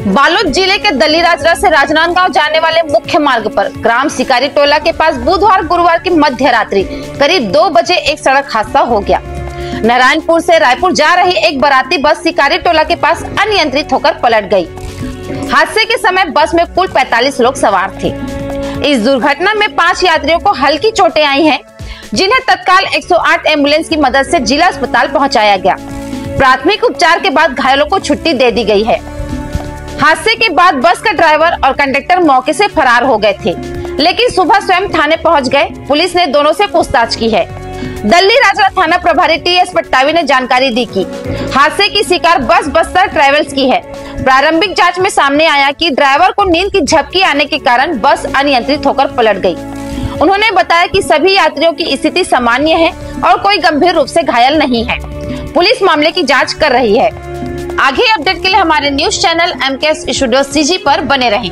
बालोद जिले के दल्लीराजरा से राजनांदगांव जाने वाले मुख्य मार्ग पर ग्राम शिकारी टोला के पास बुधवार गुरुवार की मध्य रात्रि करीब 2 बजे एक सड़क हादसा हो गया। नारायणपुर से रायपुर जा रही एक बाराती बस शिकारी टोला के पास अनियंत्रित होकर पलट गई। हादसे के समय बस में कुल 45 लोग सवार थे। इस दुर्घटना में 5 यात्रियों को हल्की चोटें आई हैं, जिन्हें तत्काल 108 एम्बुलेंस की मदद से जिला अस्पताल पहुंचाया गया। प्राथमिक उपचार के बाद घायलों को छुट्टी दे दी गई है। हादसे के बाद बस का ड्राइवर और कंडक्टर मौके से फरार हो गए थे, लेकिन सुबह स्वयं थाने पहुंच गए। पुलिस ने दोनों से पूछताछ की है। दल्लीराजरा थाना प्रभारी टीएस पट्टावी ने जानकारी दी कि हादसे की शिकार बस बस्तर ट्रेवल्स की है। प्रारंभिक जांच में सामने आया कि ड्राइवर को नींद की झपकी आने के कारण बस अनियंत्रित होकर पलट गई। उन्होंने बताया कि सभी यात्रियों की स्थिति सामान्य है और कोई गंभीर रूप से घायल नहीं है। पुलिस मामले की जांच कर रही है। आगे अपडेट के लिए हमारे news channel MK studio CG पर बने रहें।